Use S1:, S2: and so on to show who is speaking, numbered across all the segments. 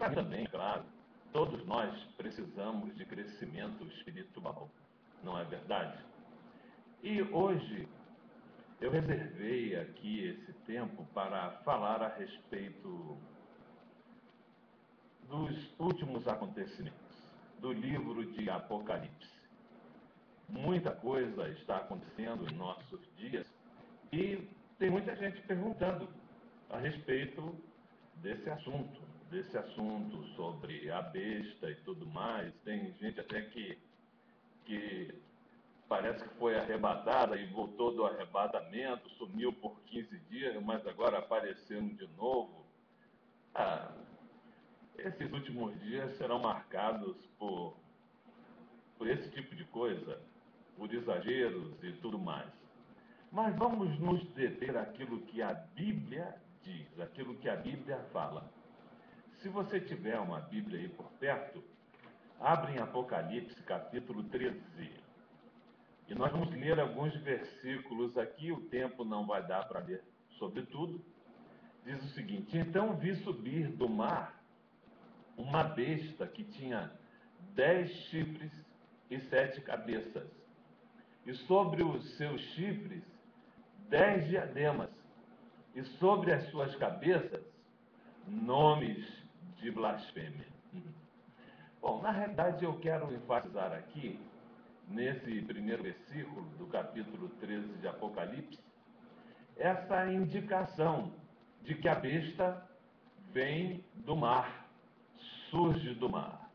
S1: para mim também, claro, todos nós precisamos de crescimento espiritual, não é verdade? E hoje eu reservei aqui esse tempo para falar a respeito dos últimos acontecimentos, do livro de Apocalipse. Muita coisa está acontecendo em nossos dias e tem muita gente perguntando a respeito desse assunto sobre a besta e tudo mais. Tem gente até que parece que foi arrebatada e voltou do arrebatamento, sumiu por 15 dias, mas agora apareceu de novo. Ah, esses últimos dias serão marcados por esse tipo de coisa, por exageros e tudo mais. Mas vamos nos deter àquilo que a Bíblia diz, aquilo que a Bíblia fala. Se você tiver uma Bíblia aí por perto, abre em Apocalipse capítulo 13. E nós vamos ler alguns versículos aqui, o tempo não vai dar para ler sobre tudo. Diz o seguinte: então vi subir do mar uma besta que tinha 10 chifres e 7 cabeças, e sobre os seus chifres 10 diademas, e sobre as suas cabeças nomes de blasfêmia. Bom, na realidade eu quero enfatizar aqui, nesse primeiro versículo do capítulo 13 de Apocalipse, essa indicação de que a besta vem do mar, surge do mar.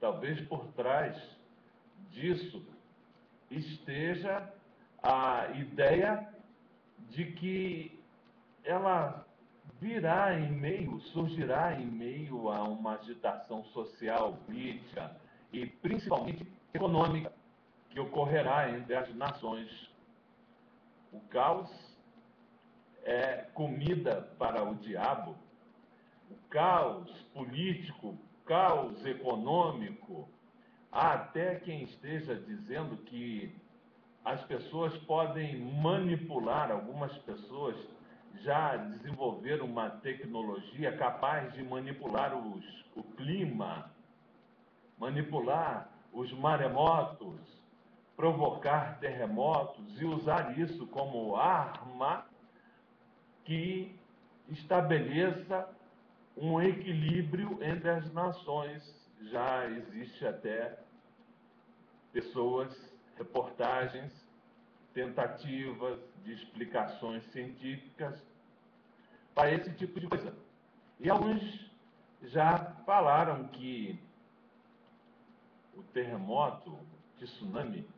S1: Talvez por trás disso esteja a ideia de que ela surgirá em meio a uma agitação social, política e principalmente econômica que ocorrerá entre as nações. O caos é comida para o diabo, o caos político, o caos econômico. Há até quem esteja dizendo que as pessoas podem manipular, algumas pessoas já desenvolveram uma tecnologia capaz de manipular o clima, manipular os maremotos, provocar terremotos e usar isso como arma que estabeleça um equilíbrio entre as nações. Já existe até pessoas, reportagens, tentativas de explicações científicas para esse tipo de coisa. E alguns já falaram que o terremoto, o tsunami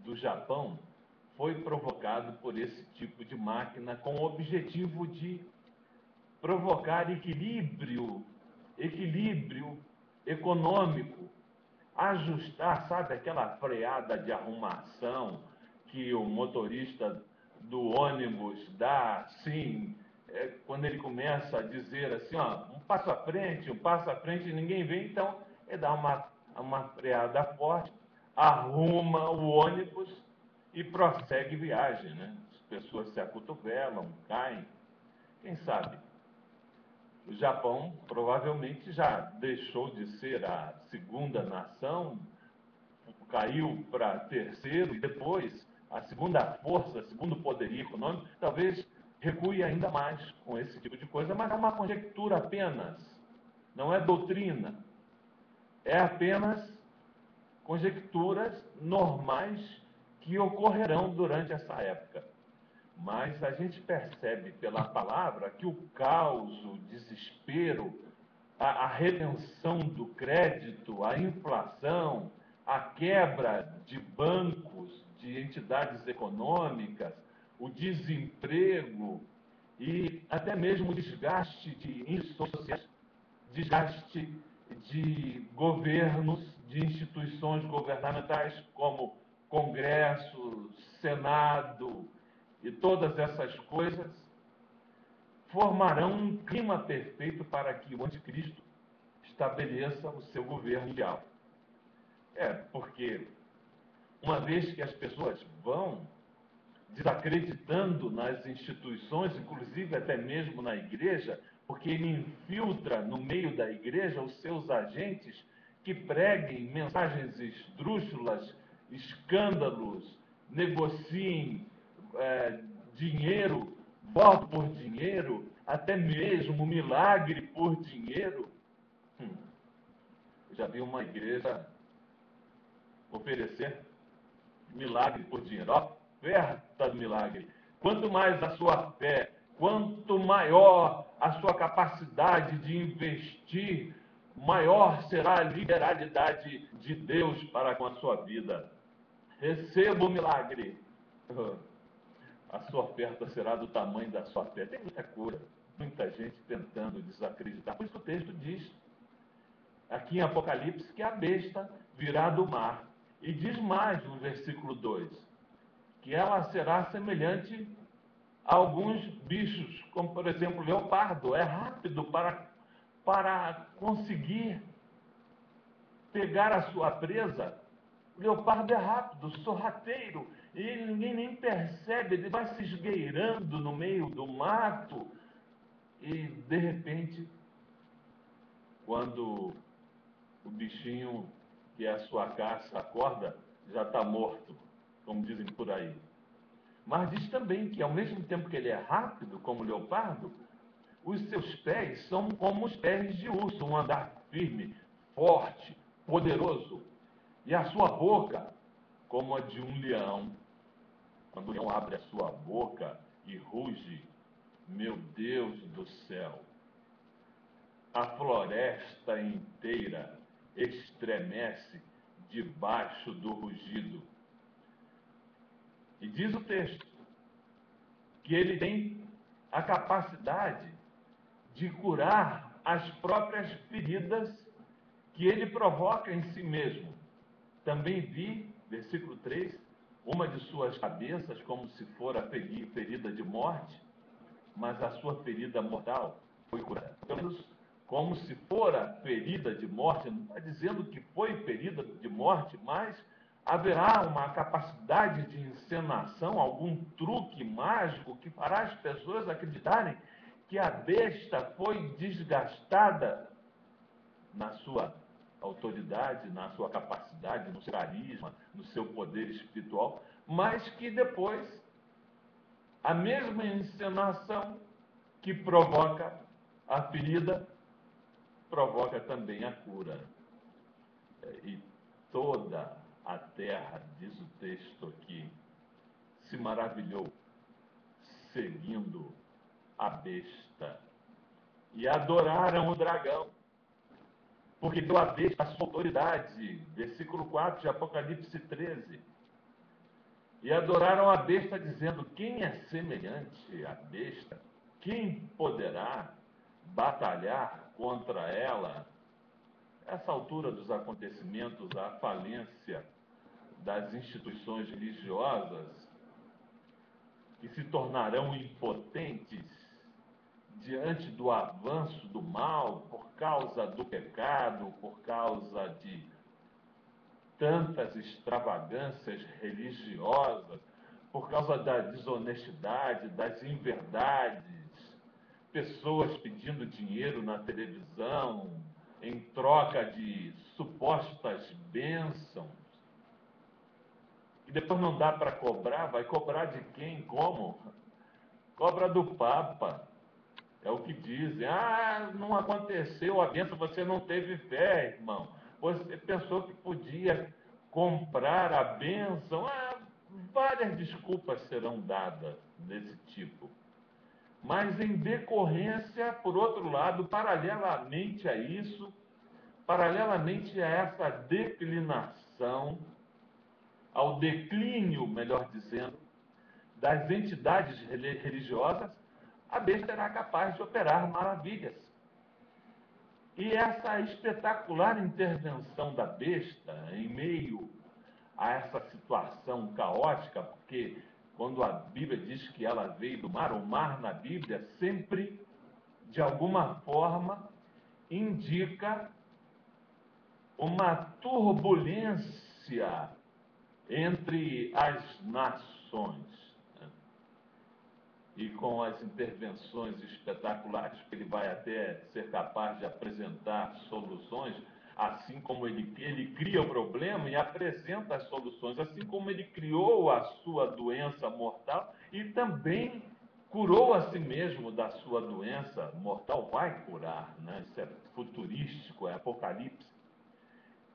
S1: do Japão foi provocado por esse tipo de máquina com o objetivo de provocar equilíbrio econômico, ajustar, sabe, aquela freada de arrumação que o motorista do ônibus dá, sim, quando ele começa a dizer assim, ó, um passo à frente, e ninguém vê, então ele dá uma freada forte, arruma o ônibus e prossegue viagem, né? As pessoas se acotovelam, caem, quem sabe? O Japão provavelmente já deixou de ser a segunda nação, caiu para terceiro e depois a segunda força, segundo poderio econômico, talvez recue ainda mais com esse tipo de coisa, mas é uma conjectura apenas, não é doutrina, é apenas conjecturas normais que ocorrerão durante essa época. Mas a gente percebe pela palavra que o caos, o desespero, a retenção do crédito, a inflação, a quebra de bancos, de entidades econômicas, o desemprego e até mesmo o desgaste de instituições, desgaste de governos, de instituições governamentais como Congresso, Senado e todas essas coisas formarão um clima perfeito para que o anticristo estabeleça o seu governo mundial. Porque uma vez que as pessoas vão desacreditando nas instituições, inclusive até mesmo na igreja, porque ele infiltra no meio da igreja os seus agentes que preguem mensagens esdrúxulas, escândalos, negociem dinheiro, voto por dinheiro, até mesmo milagre por dinheiro. Já vi uma igreja oferecer milagre por dinheiro, oferta do milagre. Quanto mais a sua fé, quanto maior a sua capacidade de investir, maior será a liberalidade de Deus para com a sua vida. Receba o milagre. A sua oferta será do tamanho da sua fé. Tem muita cura, muita gente tentando desacreditar. Por isso o texto diz, aqui em Apocalipse, que a besta virá do mar. E diz mais no versículo 2, que ela será semelhante a alguns bichos, como por exemplo o leopardo. É rápido para conseguir pegar a sua presa. O leopardo é rápido, sorrateiro, e ninguém nem percebe, ele vai se esgueirando no meio do mato, e de repente, quando o bichinho que é a sua caça acorda, já está morto, como dizem por aí. Mas diz também que ao mesmo tempo que ele é rápido, como o leopardo, os seus pés são como os pés de urso, um andar firme, forte, poderoso. E a sua boca, como a de um leão. Quando o leão abre a sua boca e ruge, meu Deus do céu, a floresta inteira estremece debaixo do rugido. E diz o texto que ele tem a capacidade de curar as próprias feridas que ele provoca em si mesmo. Também vi, versículo 3, uma de suas cabeças como se fora ferida de morte, mas a sua ferida mortal foi curada. Pelo menos como se fora ferida de morte, não está dizendo que foi ferida de morte, mas haverá uma capacidade de encenação, algum truque mágico que fará as pessoas acreditarem que a besta foi desgastada na sua autoridade, na sua capacidade, no seu carisma, no seu poder espiritual, mas que depois a mesma encenação que provoca a ferida provoca também a cura. E toda a terra, diz o texto aqui, se maravilhou seguindo a besta e adoraram o dragão, porque deu a besta a sua autoridade. Versículo 4 de Apocalipse 13. E adoraram a besta, dizendo: quem é semelhante à besta? Quem poderá batalhar contra ela? Essa altura dos acontecimentos, a falência das instituições religiosas, que se tornarão impotentes diante do avanço do mal, por causa do pecado, por causa de tantas extravagâncias religiosas, por causa da desonestidade, das inverdades, pessoas pedindo dinheiro na televisão em troca de supostas bênçãos. E depois não dá para cobrar, vai cobrar de quem? Como? Cobra do Papa. É o que dizem. Ah, não aconteceu a bênção, você não teve fé, irmão. Você pensou que podia comprar a bênção. Ah, várias desculpas serão dadas desse tipo. Mas em decorrência, por outro lado, paralelamente a isso, paralelamente a essa declinação, ao declínio, melhor dizendo, das entidades religiosas, a besta era capaz de operar maravilhas. E essa espetacular intervenção da besta em meio a essa situação caótica, porque quando a Bíblia diz que ela veio do mar, o mar na Bíblia sempre, de alguma forma, indica uma turbulência entre as nações. e com as intervenções espetaculares, que ele vai até ser capaz de apresentar soluções, assim como ele cria o problema e apresenta as soluções, assim como ele criou a sua doença mortal e também curou a si mesmo da sua doença mortal, vai curar, né? Isso é futurístico, é Apocalipse.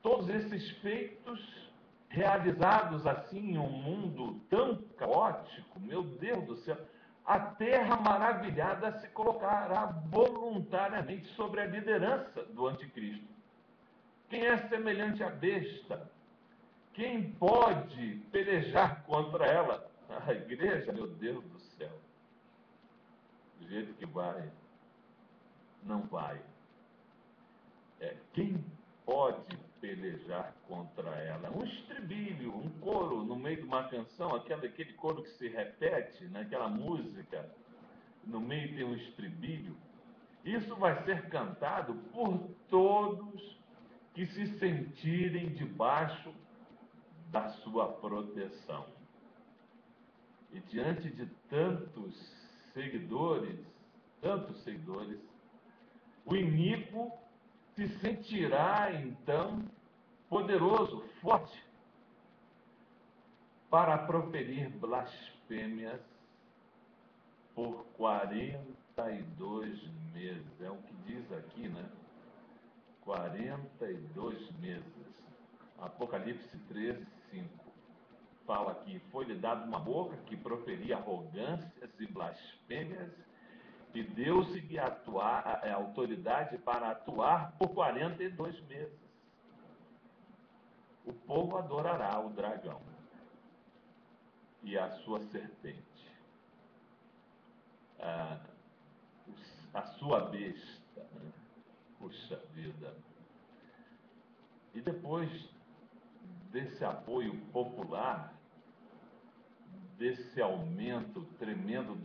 S1: Todos esses feitos realizados assim em um mundo tão caótico, meu Deus do céu, a terra maravilhada se colocará voluntariamente sobre a liderança do anticristo. Quem é semelhante à besta? Quem pode pelejar contra ela? A igreja, meu Deus do céu. Do jeito que vai, não vai. Quem pode pelejar contra ela? Um estribilho, um coro no meio de uma canção, aquele coro que se repete naquela música, no meio tem um estribilho. Isso vai ser cantado por todos que se sentirem debaixo da sua proteção. E diante de tantos seguidores, o iníquo se sentirá então poderoso, forte, para proferir blasfêmias por 42 meses. É o que diz aqui, né? 42 meses. Apocalipse 13, 5. Fala que foi-lhe dado uma boca que proferia arrogâncias e blasfêmias, e deu-se-lhe a autoridade para atuar por 42 meses. O povo adorará o dragão e a sua serpente, a sua besta, né? Puxa vida. E depois desse apoio popular, desse aumento tremendo